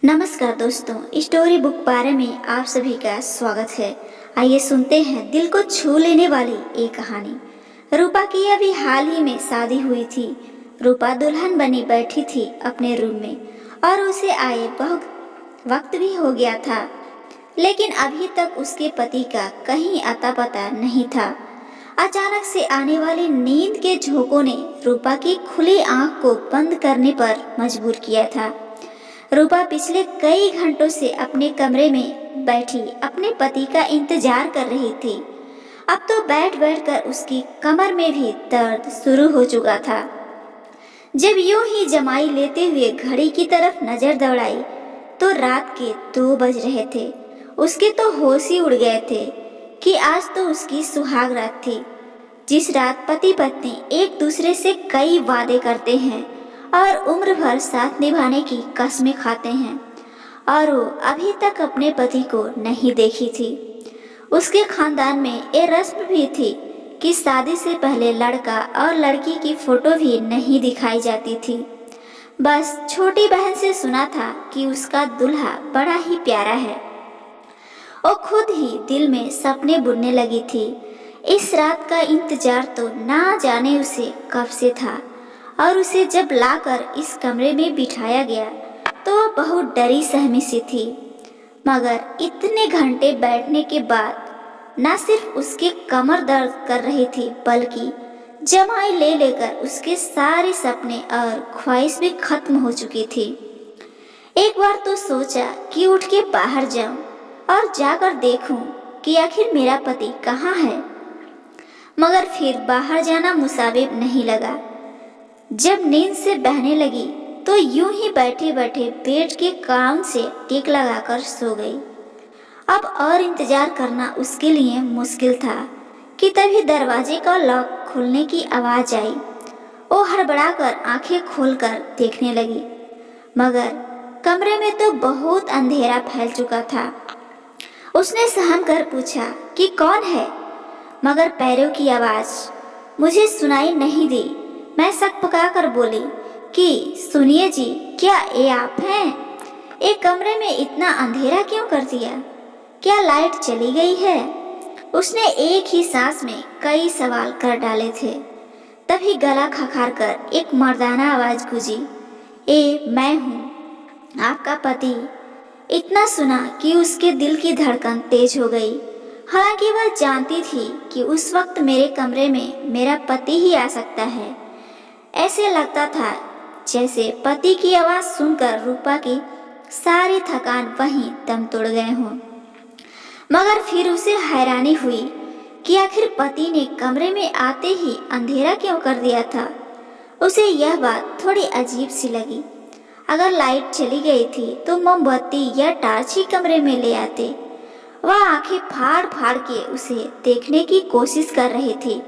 नमस्कार दोस्तों, story book बारे में आप सभी का स्वागत है। आइए सुनते हैं दिल को छू लेने वाली एक कहानी। रूपा की अभी हाल ही में शादी हुई थी। रूपा दुल्हन बनी बैठी थी अपने रूम में और उसे आए बहुत वक्त भी हो गया था, लेकिन अभी तक उसके पति का कहीं अता पता नहीं था। अचानक से आने वाली नींद के झोंकों ने रूपा की खुली आंख को बंद करने पर मजबूर किया था। रूपा पिछले कई घंटों से अपने कमरे में बैठी अपने पति का इंतजार कर रही थी। अब तो बैठ बैठ कर उसकी कमर में भी दर्द शुरू हो चुका था। जब यूं ही जमाई लेते हुए घड़ी की तरफ नजर दौड़ाई तो रात के 2 बज रहे थे। उसके तो होश ही उड़ गए थे कि आज तो उसकी सुहाग रात थी, जिस रात पति पत्नी एक दूसरे से कई वादे करते हैं और उम्र भर साथ निभाने की कस्में खाते हैं। और वो अभी तक अपने पति को नहीं देखी थी। उसके खानदान में ये रस्म भी थी कि शादी से पहले लड़का और लड़की की फोटो भी नहीं दिखाई जाती थी। बस छोटी बहन से सुना था कि उसका दूल्हा बड़ा ही प्यारा है। वो खुद ही दिल में सपने बुनने लगी थी। इस रात का इंतजार तो ना जाने उसे कब से था, और उसे जब लाकर इस कमरे में बिठाया गया तो वह बहुत डरी सहमी सी थी। मगर इतने घंटे बैठने के बाद न सिर्फ उसके कमर दर्द कर रही थी, बल्कि जमाई ले लेकर उसके सारे सपने और ख्वाहिश भी खत्म हो चुकी थी। एक बार तो सोचा कि उठ के बाहर जाऊं और जाकर देखूं कि आखिर मेरा पति कहाँ है, मगर फिर बाहर जाना मुसाविब नहीं लगा। जब नींद से बहने लगी तो यूं ही बैठे बैठे बेड के कान से टिक लगाकर सो गई। अब और इंतजार करना उसके लिए मुश्किल था कि तभी दरवाजे का लॉक खुलने की आवाज आई। वो हड़बड़ाकर आंखें खोलकर देखने लगी, मगर कमरे में तो बहुत अंधेरा फैल चुका था। उसने सहम कर पूछा कि कौन है, मगर पैरों की आवाज मुझे सुनाई नहीं दी। मैं सक पका कर बोली कि सुनिए जी, क्या ये आप हैं? एक कमरे में इतना अंधेरा क्यों कर दिया? क्या लाइट चली गई है? उसने एक ही सांस में कई सवाल कर डाले थे। तभी गला खखार कर एक मर्दाना आवाज गूंजी, मैं हूँ, आपका पति। इतना सुना कि उसके दिल की धड़कन तेज हो गई। हालांकि वह जानती थी कि उस वक्त मेरे कमरे में मेरा पति ही आ सकता है। ऐसे लगता था जैसे पति की आवाज सुनकर रूपा की सारी थकान वहीं दम तोड़ गए हों। मगर फिर उसे हैरानी हुई कि आखिर पति ने कमरे में आते ही अंधेरा क्यों कर दिया था। उसे यह बात थोड़ी अजीब सी लगी। अगर लाइट चली गई थी तो मोमबत्ती या टार्च ही कमरे में ले आते। वह आंखें फाड़ फाड़ के उसे देखने की कोशिश कर रही थी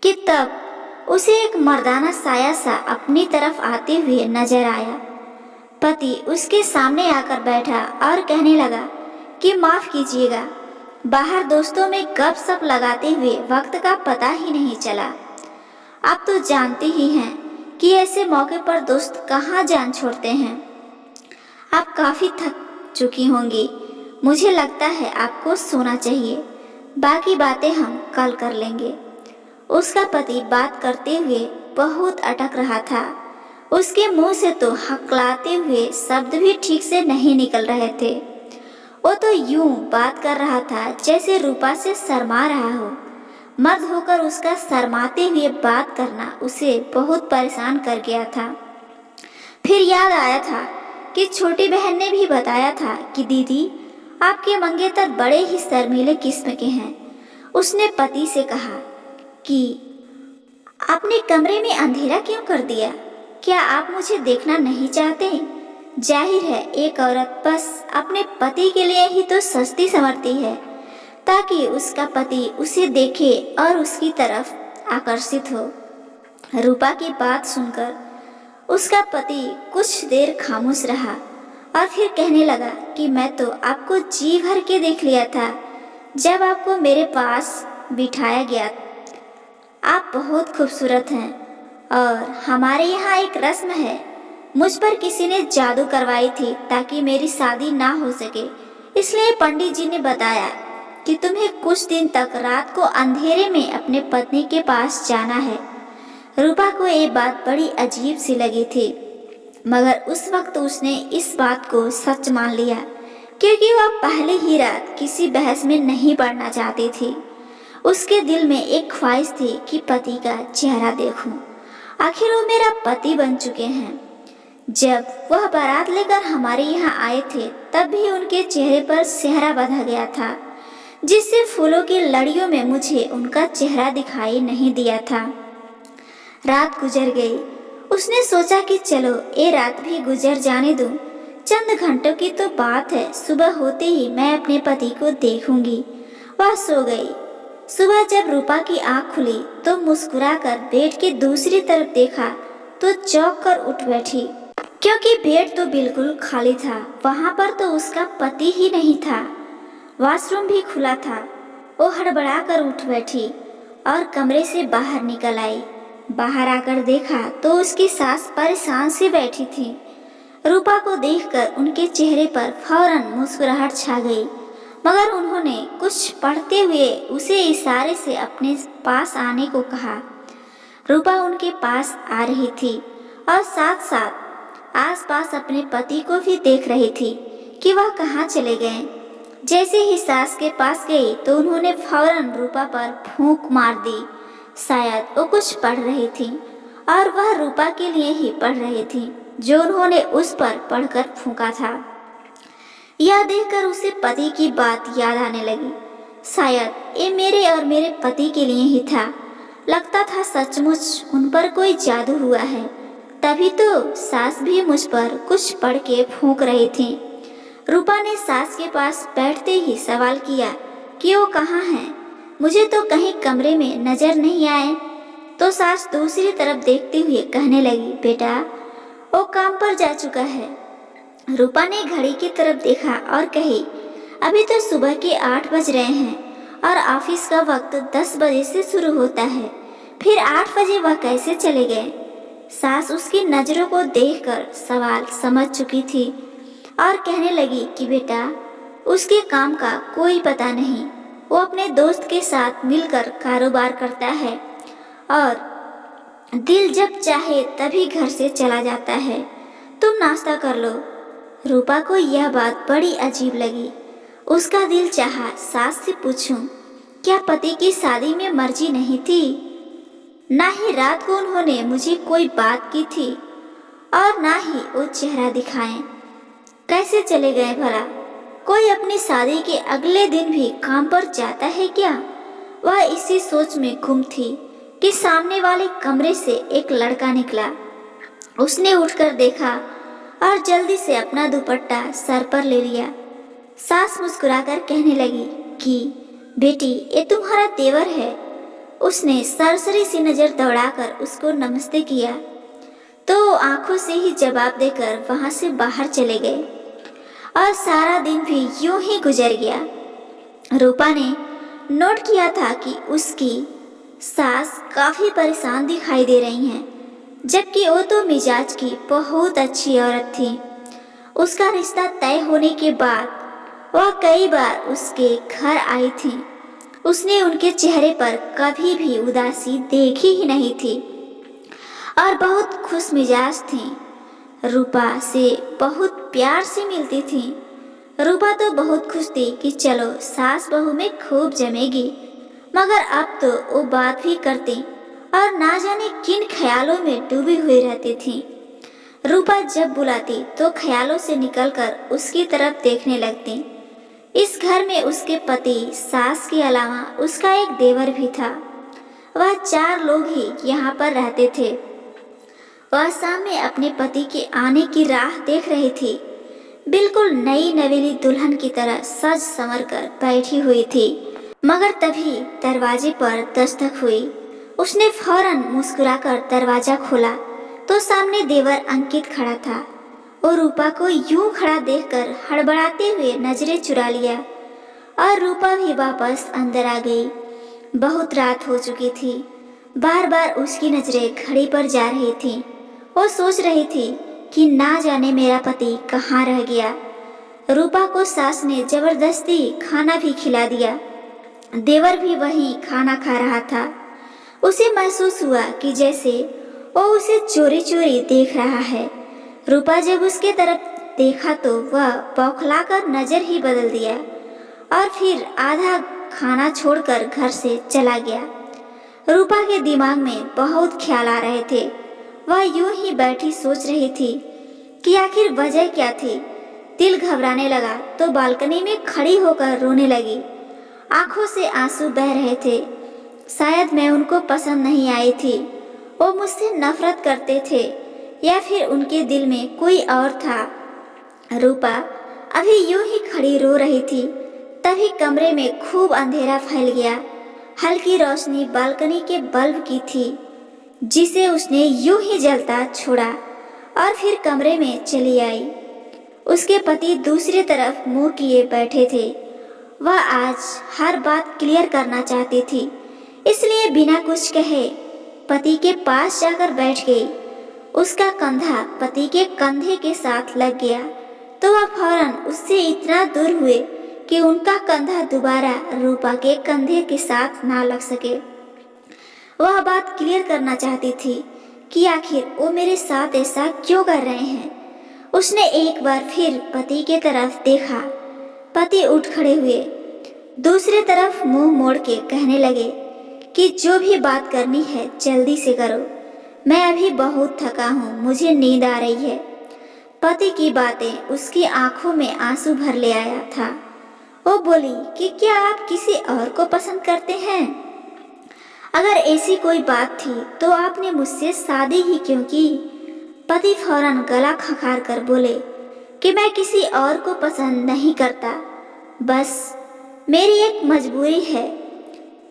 कि तब उसे एक मर्दाना साया सा अपनी तरफ आते हुए नजर आया। पति उसके सामने आकर बैठा और कहने लगा कि माफ कीजिएगा, बाहर दोस्तों में गपशप लगाते हुए वक्त का पता ही नहीं चला। आप तो जानते ही हैं कि ऐसे मौके पर दोस्त कहाँ जान छोड़ते हैं। आप काफी थक चुकी होंगी। मुझे लगता है आपको सोना चाहिए, बाकी बातें हम कल कर लेंगे। उसका पति बात करते हुए बहुत अटक रहा था। उसके मुंह से तो हकलाते हुए शब्द भी ठीक से नहीं निकल रहे थे। वो तो यूं बात कर रहा था जैसे रूपा से शर्मा रहा हो। मर्द होकर उसका शर्माते हुए बात करना उसे बहुत परेशान कर गया था। फिर याद आया था कि छोटी बहन ने भी बताया था कि दीदी, आपके मंगेतर बड़े ही शर्मीले किस्म के हैं। उसने पति से कहा कि आपने कमरे में अंधेरा क्यों कर दिया? क्या आप मुझे देखना नहीं चाहते? जाहिर है एक औरत बस अपने पति के लिए ही तो सस्ती संवरती है, ताकि उसका पति उसे देखे और उसकी तरफ आकर्षित हो। रूपा की बात सुनकर उसका पति कुछ देर खामोश रहा और फिर कहने लगा कि मैं तो आपको जी भर के देख लिया था जब आपको मेरे पास बिठाया गया। आप बहुत खूबसूरत हैं और हमारे यहाँ एक रस्म है, मुझ पर किसी ने जादू करवाई थी ताकि मेरी शादी ना हो सके। इसलिए पंडित जी ने बताया कि तुम्हें कुछ दिन तक रात को अंधेरे में अपने पत्नी के पास जाना है। रूपा को ये बात बड़ी अजीब सी लगी थी, मगर उस वक्त उसने इस बात को सच मान लिया, क्योंकि वह पहले ही रात किसी बहस में नहीं पड़ना चाहती थी। उसके दिल में एक ख्वाहिश थी कि पति का चेहरा देखूं। आखिर वो मेरा पति बन चुके हैं। जब वह बारात लेकर हमारे यहाँ आए थे, तब भी उनके चेहरे पर सेहरा बंधा गया था, जिससे फूलों की लड़ियों में मुझे उनका चेहरा दिखाई नहीं दिया था। रात गुजर गई। उसने सोचा कि चलो ये रात भी गुजर जाने दूं। चंद घंटों की तो बात है, सुबह होते ही मैं अपने पति को देखूंगी। वह सो गई। सुबह जब रूपा की आंख खुली तो मुस्कुराकर बेड के दूसरी तरफ देखा तो चौंक कर उठ बैठी, क्योंकि बेड तो बिल्कुल खाली था। वहां पर तो उसका पति ही नहीं था। वॉशरूम भी खुला था। वो हड़बड़ा कर उठ बैठी और कमरे से बाहर निकल आई। बाहर आकर देखा तो उसकी सास परेशान से बैठी थी। रूपा को देखकर उनके चेहरे पर फौरन मुस्कुराहट छा गई, मगर उन्होंने कुछ पढ़ते हुए उसे इशारे से अपने पास आने को कहा। रूपा उनके पास आ रही थी और साथ साथ आसपास अपने पति को भी देख रही थी कि वह कहाँ चले गए। जैसे ही सास के पास गई तो उन्होंने फौरन रूपा पर फूंक मार दी। शायद वो कुछ पढ़ रही थी और वह रूपा के लिए ही पढ़ रही थी, जो उन्होंने उस पर पढ़कर फूंका था। यह देखकर उसे पति की बात याद आने लगी। शायद ये मेरे और मेरे पति के लिए ही था। लगता था सचमुच उन पर कोई जादू हुआ है, तभी तो सास भी मुझ पर कुछ पढ़ के फूंक रही थी। रूपा ने सास के पास बैठते ही सवाल किया कि वो कहाँ हैं? मुझे तो कहीं कमरे में नजर नहीं आए। तो सास दूसरी तरफ देखते हुए कहने लगी, बेटा वो काम पर जा चुका है। रूपा ने घड़ी की तरफ देखा और कही, अभी तो सुबह के 8 बज रहे हैं और ऑफिस का वक्त 10 बजे से शुरू होता है, फिर 8 बजे वह कैसे चले गए? सास उसकी नजरों को देखकर सवाल समझ चुकी थी और कहने लगी कि बेटा उसके काम का कोई पता नहीं। वो अपने दोस्त के साथ मिलकर कारोबार करता है और दिल जब चाहे तभी घर से चला जाता है। तुम नाश्ता कर लो। रूपा को यह बात बड़ी अजीब लगी। उसका दिल चाहा सास से पूछूं, क्या पति की शादी में मर्जी नहीं थी? ना ही रात को उन्होंने मुझे कोई बात की थी और ना ही वो चेहरा दिखाएं। कैसे चले गए भला? कोई अपनी शादी के अगले दिन भी काम पर जाता है क्या? वह इसी सोच में गुम थी कि सामने वाले कमरे से एक लड़का निकला। उसने उठकर देखा और जल्दी से अपना दुपट्टा सर पर ले लिया। सास मुस्कुराकर कहने लगी कि बेटी ये तुम्हारा देवर है। उसने सरसरी सी नजर दौड़ाकर उसको नमस्ते किया तो आंखों से ही जवाब देकर वहां से बाहर चले गए और सारा दिन भी यूं ही गुजर गया। रूपा ने नोट किया था कि उसकी सास काफी परेशान दिखाई दे रही हैं, जबकि वो तो मिजाज की बहुत अच्छी औरत थी। उसका रिश्ता तय होने के बाद वह कई बार उसके घर आई थी। उसने उनके चेहरे पर कभी भी उदासी देखी ही नहीं थी और बहुत खुश मिजाज थी। रूपा से बहुत प्यार से मिलती थी। रूपा तो बहुत खुश थी कि चलो सास बहू में खूब जमेगी, मगर अब तो वो बात भी करती और ना जाने किन ख्यालों में डूबी हुई रहती थी। रूपा जब बुलाती तो ख्यालों से निकलकर उसकी तरफ देखने लगती। इस घर में उसके पति सास के अलावा उसका एक देवर भी था। वह 4 लोग ही यहाँ पर रहते थे। वह सामने अपने पति के आने की राह देख रही थी। बिल्कुल नई नवेली दुल्हन की तरह सज संवर कर बैठी हुई थी, मगर तभी दरवाजे पर दस्तक हुई। उसने फौरन मुस्कुराकर दरवाजा खोला तो सामने देवर अंकित खड़ा था और रूपा को यूं खड़ा देखकर हड़बड़ाते हुए नजरें चुरा लिया और रूपा भी वापस अंदर आ गई। बहुत रात हो चुकी थी। बार बार उसकी नजरें घड़ी पर जा रही थी। वो सोच रही थी कि ना जाने मेरा पति कहाँ रह गया। रूपा को सास ने जबरदस्ती खाना भी खिला दिया। देवर भी वहीं खाना खा रहा था। उसे महसूस हुआ कि जैसे वो उसे चोरी चोरी देख रहा है। रूपा जब उसके तरफ देखा तो वह बौखलाकर नजर ही बदल दिया और फिर आधा खाना छोड़कर घर से चला गया। रूपा के दिमाग में बहुत ख्याल आ रहे थे। वह यूं ही बैठी सोच रही थी कि आखिर वजह क्या थी। दिल घबराने लगा तो बालकनी में खड़ी होकर रोने लगी। आंखों से आंसू बह रहे थे। शायद मैं उनको पसंद नहीं आई थी। वो मुझसे नफरत करते थे या फिर उनके दिल में कोई और था। रूपा अभी यूं ही खड़ी रो रही थी, तभी कमरे में खूब अंधेरा फैल गया। हल्की रोशनी बालकनी के बल्ब की थी, जिसे उसने यूं ही जलता छोड़ा और फिर कमरे में चली आई। उसके पति दूसरी तरफ मुंह किए बैठे थे। वह आज हर बात क्लियर करना चाहती थी, इसलिए बिना कुछ कहे पति के पास जाकर बैठ गई। उसका कंधा पति के कंधे के साथ लग गया तो वह फौरन उससे इतना दूर हुए कि उनका कंधा दोबारा रूपा के कंधे के साथ ना लग सके। वह बात क्लियर करना चाहती थी कि आखिर वो मेरे साथ ऐसा क्यों कर रहे हैं। उसने एक बार फिर पति के तरफ देखा। पति उठ खड़े हुए, दूसरी तरफ मुंह मोड़ के कहने लगे कि जो भी बात करनी है जल्दी से करो, मैं अभी बहुत थका हूँ, मुझे नींद आ रही है। पति की बातें उसकी आंखों में आंसू भर ले आया था। वो बोली कि क्या आप किसी और को पसंद करते हैं? अगर ऐसी कोई बात थी तो आपने मुझसे शादी ही क्यों की? पति फौरन गला खखार कर बोले कि मैं किसी और को पसंद नहीं करता, बस मेरी एक मजबूरी है।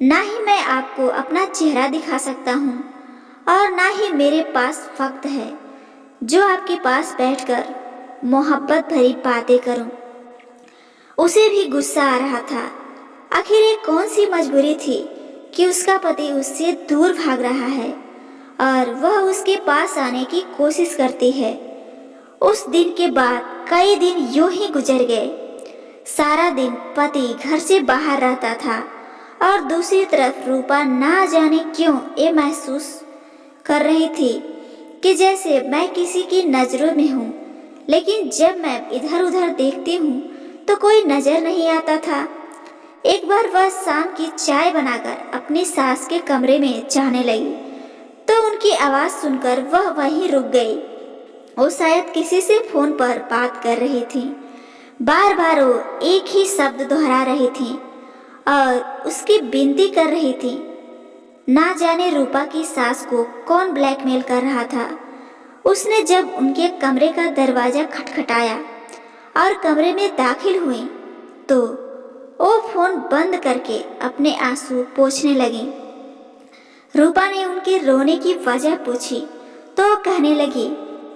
ना ही मैं आपको अपना चेहरा दिखा सकता हूँ और ना ही मेरे पास वक्त है जो आपके पास बैठकर मोहब्बत भरी बातें करूं। उसे भी गुस्सा आ रहा था। आखिर ये कौन सी मजबूरी थी कि उसका पति उससे दूर भाग रहा है और वह उसके पास आने की कोशिश करती है। उस दिन के बाद कई दिन यूं ही गुजर गए। सारा दिन पति घर से बाहर रहता था और दूसरी तरफ रूपा ना जाने क्यों ये महसूस कर रही थी कि जैसे मैं किसी की नजरों में हूँ, लेकिन जब मैं इधर उधर देखती हूँ तो कोई नजर नहीं आता था। एक बार वह शाम की चाय बनाकर अपनी सास के कमरे में जाने लगी तो उनकी आवाज सुनकर वह वहीं रुक गई। वो शायद किसी से फोन पर बात कर रही थी। बार बार वो एक ही शब्द दोहरा रही थी और उसकी विनती कर रही थी। ना जाने रूपा की सास को कौन ब्लैकमेल कर रहा था। उसने जब उनके कमरे का दरवाजा खटखटाया और कमरे में दाखिल हुई तो वो फोन बंद करके अपने आंसू पोंछने लगी। रूपा ने उनके रोने की वजह पूछी तो वो कहने लगी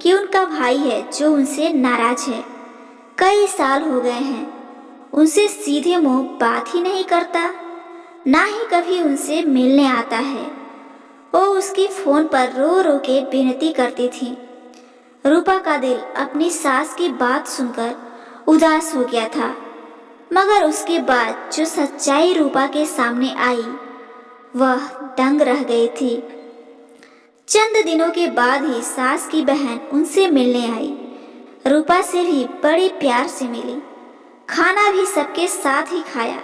कि उनका भाई है जो उनसे नाराज है। कई साल हो गए हैं, उनसे सीधे मुंह बात ही नहीं करता, ना ही कभी उनसे मिलने आता है। वो उसकी फोन पर रो रो के विनती करती थी। रूपा का दिल अपनी सास की बात सुनकर उदास हो गया था, मगर उसके बाद जो सच्चाई रूपा के सामने आई वह दंग रह गई थी। चंद दिनों के बाद ही सास की बहन उनसे मिलने आई। रूपा से भी बड़े प्यार से मिली, खाना भी सबके साथ ही खाया।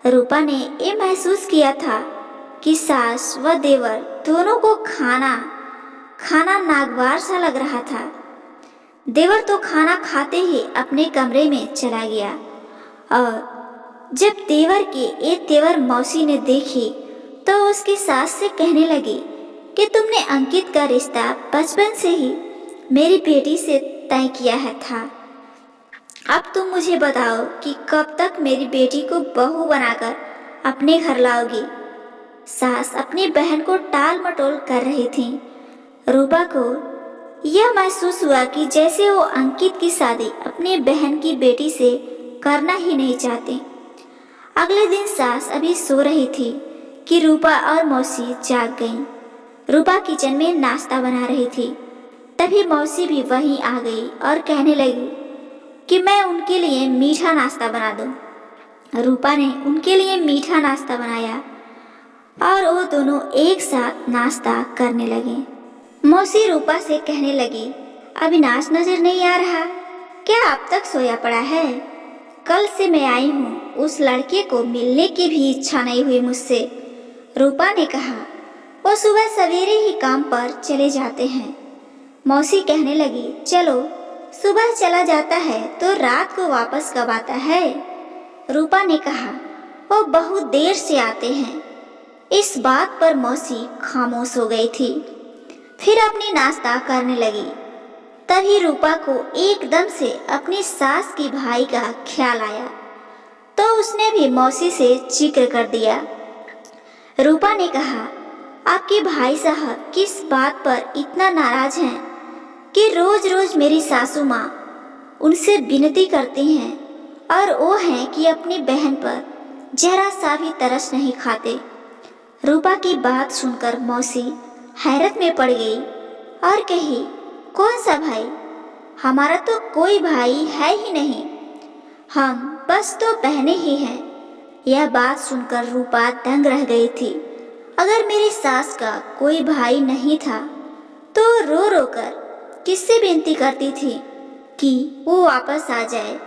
रूपा ने ये महसूस किया था कि सास व देवर दोनों को खाना नागवार सा लग रहा था। देवर तो खाना खाते ही अपने कमरे में चला गया और जब देवर की एक तेवर मौसी ने देखी तो उसकी सास से कहने लगी कि तुमने अंकित का रिश्ता बचपन से ही मेरी बेटी से तय किया है था। अब तुम मुझे बताओ कि कब तक मेरी बेटी को बहू बनाकर अपने घर लाओगी। सास अपनी बहन को टाल मटोल कर रही थी। रूपा को यह महसूस हुआ कि जैसे वो अंकित की शादी अपनी बहन की बेटी से करना ही नहीं चाहती। अगले दिन सास अभी सो रही थी कि रूपा और मौसी जाग गईं। रूपा किचन में नाश्ता बना रही थी। तभी मौसी भी वहीं आ गई और कहने लगी कि मैं उनके लिए मीठा नाश्ता बना दूं। रूपा ने उनके लिए मीठा नाश्ता बनाया और वो दोनों एक साथ नाश्ता करने लगे। मौसी रूपा से कहने लगी, अविनाश नजर नहीं आ रहा, क्या अब तक सोया पड़ा है? कल से मैं आई हूँ, उस लड़के को मिलने की भी इच्छा नहीं हुई मुझसे। रूपा ने कहा, वो सुबह सवेरे ही काम पर चले जाते हैं। मौसी कहने लगी, चलो सुबह चला जाता है तो रात को वापस कब आता है? रूपा ने कहा, वो बहुत देर से आते हैं। इस बात पर मौसी खामोश हो गई थी। फिर अपनी नाश्ता करने लगी। तभी रूपा को एकदम से अपनी सास की भाई का ख्याल आया, तो उसने भी मौसी से जिक्र कर दिया। रूपा ने कहा, आपके भाई साहब किस बात पर इतना नाराज हैं कि रोज रोज मेरी सासू माँ उनसे विनती करती हैं, और वो हैं कि अपनी बहन पर जरा सा भी तरस नहीं खाते। रूपा की बात सुनकर मौसी हैरत में पड़ गई और कही, कौन सा भाई? हमारा तो कोई भाई है ही नहीं, हम बस तो बहनें ही हैं। यह बात सुनकर रूपा दंग रह गई थी। अगर मेरी सास का कोई भाई नहीं था तो रो रो कर किससे विनती करती थी कि वो वापस आ जाए,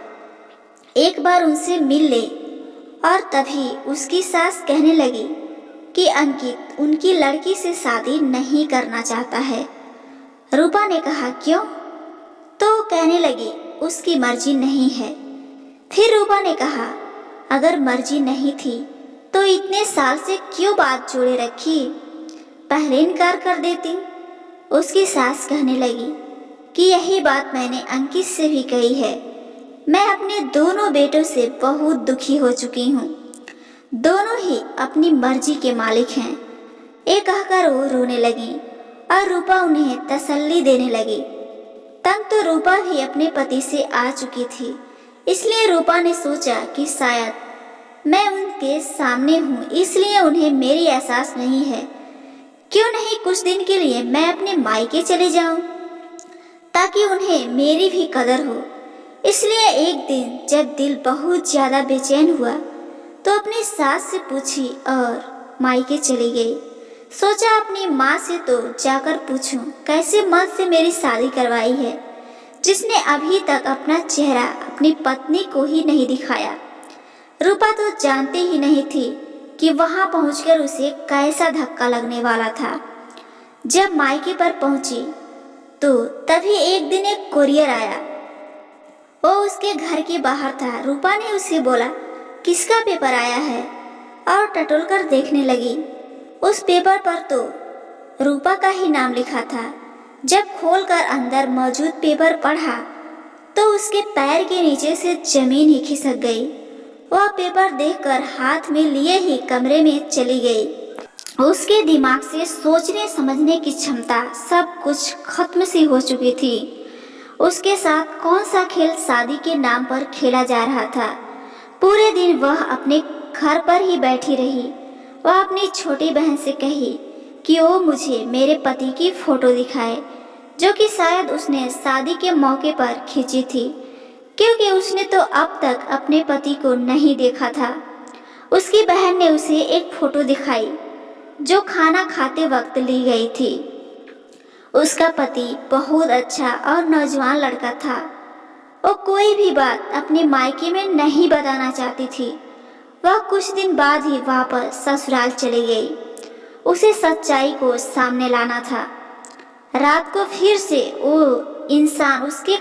एक बार उनसे मिल ले। और तभी उसकी सास कहने लगी कि अंकित उनकी लड़की से शादी नहीं करना चाहता है। रूपा ने कहा, क्यों? तो कहने लगी, उसकी मर्जी नहीं है। फिर रूपा ने कहा, अगर मर्जी नहीं थी तो इतने साल से क्यों बात जोड़े रखी, पहले इनकार कर देती। उसकी सास कहने लगी कि यही बात मैंने अंकित से भी कही है। मैं अपने दोनों बेटों से बहुत दुखी हो चुकी हूँ, दोनों ही अपनी मर्जी के मालिक हैं। ये कहकर वो रोने लगी और रूपा उन्हें तसल्ली देने लगी। तंग तो रूपा भी अपने पति से आ चुकी थी, इसलिए रूपा ने सोचा कि शायद मैं उनके सामने हूँ, इसलिए उन्हें मेरी एहसास नहीं है। क्यों नहीं कुछ दिन के लिए मैं अपने मायके चले जाऊं, ताकि उन्हें मेरी भी कदर हो। इसलिए एक दिन जब दिल बहुत ज्यादा बेचैन हुआ तो अपनी सास से पूछी और मायके चली गई। सोचा अपनी माँ से तो जाकर पूछूं कैसे मन से मेरी शादी करवाई है, जिसने अभी तक अपना चेहरा अपनी पत्नी को ही नहीं दिखाया। रूपा तो जानती ही नहीं थी कि वहां पहुंचकर उसे कैसा धक्का लगने वाला था। जब मायके पर पहुंची तो तभी एक दिन एक कुरियर आया। वो उसके घर के बाहर था। रूपा ने उसे बोला, किसका पेपर आया है? और टटोल कर देखने लगी। उस पेपर पर तो रूपा का ही नाम लिखा था। जब खोलकर अंदर मौजूद पेपर पढ़ा तो उसके पैर के नीचे से जमीन ही खिसक गई। वह पेपर देखकर हाथ में लिए ही कमरे में चली गई। उसके दिमाग से सोचने समझने की क्षमता सब कुछ खत्म सी हो चुकी थी। उसके साथ कौन सा खेल शादी के नाम पर खेला जा रहा था। पूरे दिन वह अपने घर पर ही बैठी रही। वह अपनी छोटी बहन से कही कि वो मुझे मेरे पति की फोटो दिखाए, जो कि शायद उसने शादी के मौके पर खींची थी, क्योंकि उसने तो अब तक अपने पति को नहीं देखा था। उसकी बहन ने उसे एक फोटो दिखाई जो खाना खाते वक्त ली गई थी। उसका पति बहुत अच्छा और नौजवान लड़का था। वो कोई भी बात अपने मायके में नहीं बताना चाहती थी। वह कुछ दिन बाद ही वापस ससुराल चली गई। उसे सच्चाई को सामने लाना था। रात को फिर से वो इंसान उसके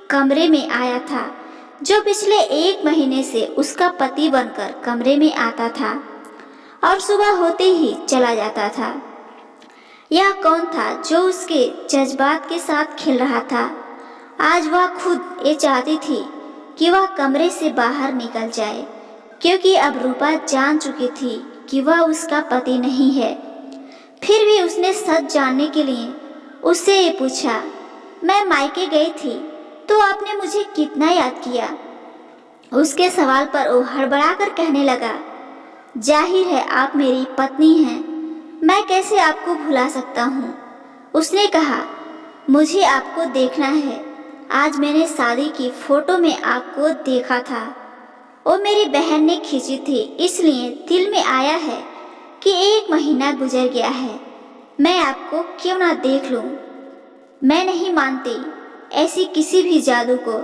कमरे में आया था, जो पिछले 1 महीने से उसका पति बनकर कमरे में आता था और सुबह होते ही चला जाता था। यह कौन था जो उसके जज्बात के साथ खेल रहा था? आज वह खुद ये चाहती थी कि वह कमरे से बाहर निकल जाए, क्योंकि अब रूपा जान चुकी थी कि वह उसका पति नहीं है। फिर भी उसने सच जानने के लिए उससे ये पूछा, मैं मायके गई थी तो आपने मुझे कितना याद किया? उसके सवाल पर वो हड़बड़ाकर कहने लगा, जाहिर है आप मेरी पत्नी हैं, मैं कैसे आपको भुला सकता हूँ। उसने कहा, मुझे आपको देखना है। आज मैंने शादी की फोटो में आपको देखा था। वो मेरी बहन ने खींची थी, इसलिए दिल में आया है कि 1 महीना गुजर गया है, मैं आपको क्यों ना देख लूं। मैं नहीं मानती ऐसी किसी भी जादू को।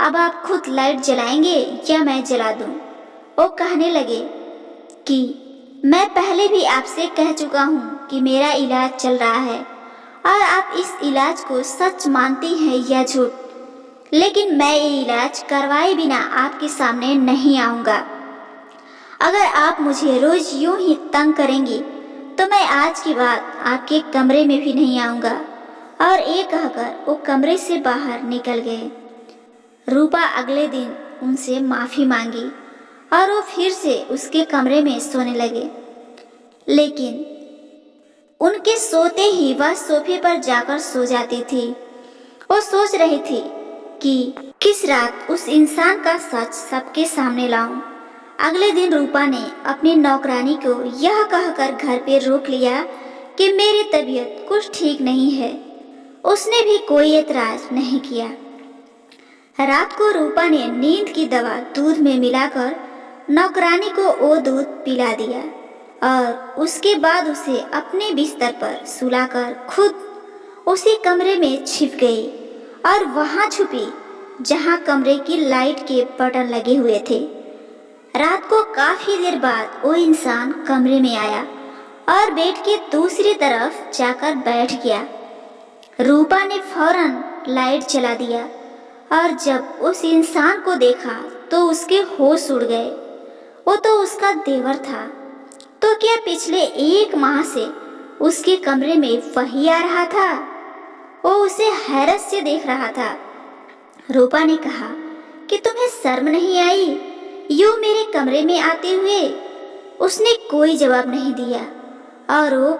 अब आप खुद लाइट जलाएंगे या मैं जला दूं? वो कहने लगे कि मैं पहले भी आपसे कह चुका हूँ कि मेरा इलाज चल रहा है और आप इस इलाज को सच मानती हैं या झूठ, लेकिन मैं ये इलाज करवाए बिना आपके सामने नहीं आऊँगा। अगर आप मुझे रोज यूं ही तंग करेंगी तो मैं आज के बाद आपके कमरे में भी नहीं आऊँगा। और ये कहकर वो कमरे से बाहर निकल गए। रूपा अगले दिन उनसे माफ़ी मांगी और वो फिर से उसके कमरे में सोने लगे। लेकिन उनके सोते ही वह सोफे पर जाकर सो जाती थी। वो सोच रही थी कि किस रात उस इंसान का सच सबके सामने लाऊं। अगले दिन रूपा ने अपनी नौकरानी को यह कहकर घर पे रोक लिया कि मेरी तबीयत कुछ ठीक नहीं है। उसने भी कोई एतराज नहीं किया। रात को रूपा ने नींद की दवा दूध में मिलाकर नौकरानी को वो दूध पिला दिया और उसके बाद उसे अपने बिस्तर पर सुलाकर खुद उसी कमरे में छिप गई और वहां छुपी जहां कमरे की लाइट के बटन लगे हुए थे। रात को काफी देर बाद वो इंसान कमरे में आया और बेड के दूसरी तरफ जाकर बैठ गया। रूपा ने फौरन लाइट जला दिया और जब उस इंसान को देखा तो उसके होश उड़ गए। वो तो उसका देवर था। तो क्या पिछले 1 माह से उसके कमरे में वही आ रहा था? वो उसे हैरत से देख रहा था। रूपा ने कहा कि तुम्हें शर्म नहीं आई यूं मेरे कमरे में आते हुए? उसने कोई जवाब नहीं दिया और वो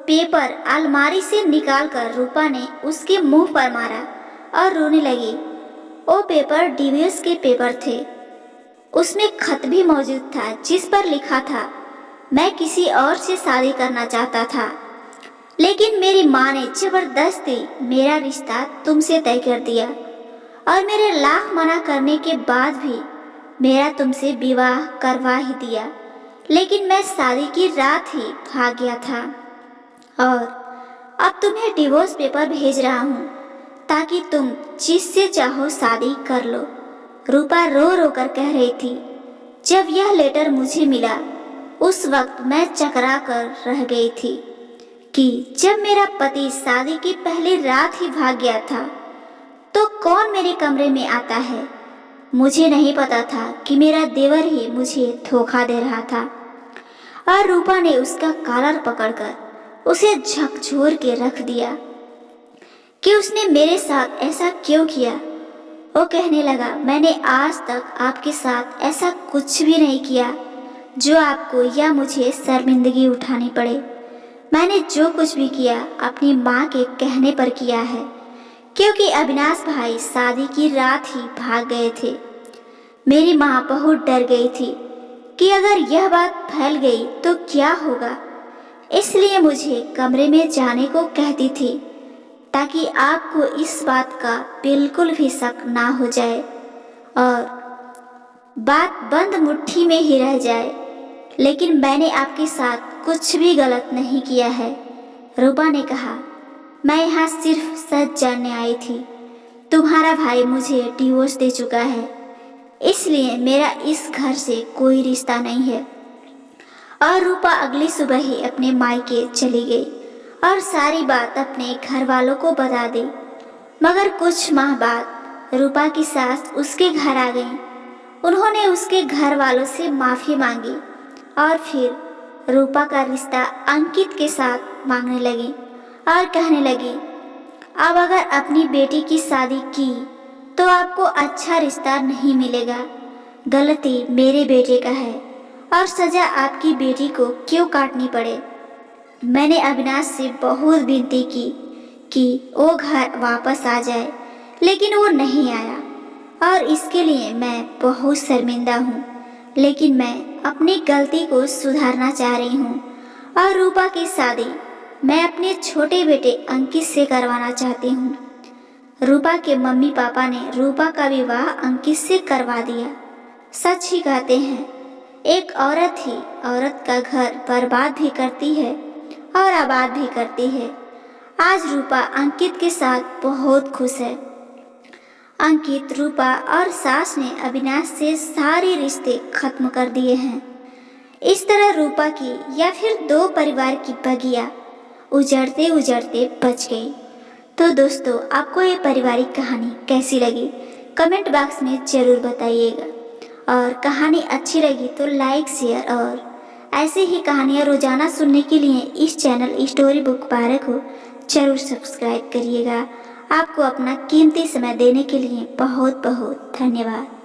पेपर अलमारी से निकालकर रूपा ने उसके मुंह पर मारा और रोने लगी। वो पेपर डिवोर्स के पेपर थे। उसमें खत भी मौजूद था जिस पर लिखा था, मैं किसी और से शादी करना चाहता था, लेकिन मेरी माँ ने जबरदस्ती मेरा रिश्ता तुमसे तय कर दिया और मेरे लाख मना करने के बाद भी मेरा तुमसे विवाह करवा ही दिया। लेकिन मैं शादी की रात ही भाग गया था और अब तुम्हें डिवोर्स पेपर भेज रहा हूँ ताकि तुम जिससे चाहो शादी कर लो। रूपा रो रो कर कह रही थी, जब यह लेटर मुझे मिला उस वक्त मैं चकरा कर रह गई थी कि जब मेरा पति शादी की पहली रात ही भाग गया था तो कौन मेरे कमरे में आता है। मुझे नहीं पता था कि मेरा देवर ही मुझे धोखा दे रहा था। और रूपा ने उसका कॉलर पकड़कर उसे झकझोर के रख दिया कि उसने मेरे साथ ऐसा क्यों किया। वो कहने लगा, मैंने आज तक आपके साथ ऐसा कुछ भी नहीं किया जो आपको या मुझे शर्मिंदगी उठानी पड़े। मैंने जो कुछ भी किया अपनी माँ के कहने पर किया है, क्योंकि अविनाश भाई शादी की रात ही भाग गए थे। मेरी माँ बहुत डर गई थी कि अगर यह बात फैल गई तो क्या होगा, इसलिए मुझे कमरे में जाने को कहती थी ताकि आपको इस बात का बिल्कुल भी शक ना हो जाए और बात बंद मुट्ठी में ही रह जाए। लेकिन मैंने आपके साथ कुछ भी गलत नहीं किया है। रूपा ने कहा, मैं यहाँ सिर्फ सच जानने आई थी। तुम्हारा भाई मुझे डिवोर्स दे चुका है, इसलिए मेरा इस घर से कोई रिश्ता नहीं है। और रूपा अगली सुबह ही अपने मायके चली गई और सारी बात अपने घर वालों को बता दी। मगर कुछ माह बाद रूपा की सास उसके घर आ गई। उन्होंने उसके घर वालों से माफ़ी मांगी और फिर रूपा का रिश्ता अंकित के साथ मांगने लगी और कहने लगी, अब अगर अपनी बेटी की शादी की तो आपको अच्छा रिश्ता नहीं मिलेगा। गलती मेरे बेटे का है और सजा आपकी बेटी को क्यों काटनी पड़े। मैंने अविनाश से बहुत विनती की कि वो घर वापस आ जाए, लेकिन वो नहीं आया और इसके लिए मैं बहुत शर्मिंदा हूँ। लेकिन मैं अपनी गलती को सुधारना चाह रही हूँ और रूपा की शादी मैं अपने छोटे बेटे अंकित से करवाना चाहती हूँ। रूपा के मम्मी पापा ने रूपा का विवाह अंकित से करवा दिया। सच ही कहते हैं, एक औरत ही औरत का घर बर्बाद भी करती है और आबाद भी करती है। आज रूपा अंकित के साथ बहुत खुश है। अंकित, रूपा और सास ने अविनाश से सारे रिश्ते खत्म कर दिए हैं। इस तरह रूपा की या फिर दो परिवार की बगिया उजड़ते उजड़ते बच गई। तो दोस्तों, आपको ये पारिवारिक कहानी कैसी लगी कमेंट बॉक्स में ज़रूर बताइएगा। और कहानी अच्छी लगी तो लाइक शेयर और ऐसे ही कहानियाँ रोजाना सुनने के लिए इस चैनल स्टोरी बुक पारा को जरूर सब्सक्राइब करिएगा। आपको अपना कीमती समय देने के लिए बहुत बहुत धन्यवाद।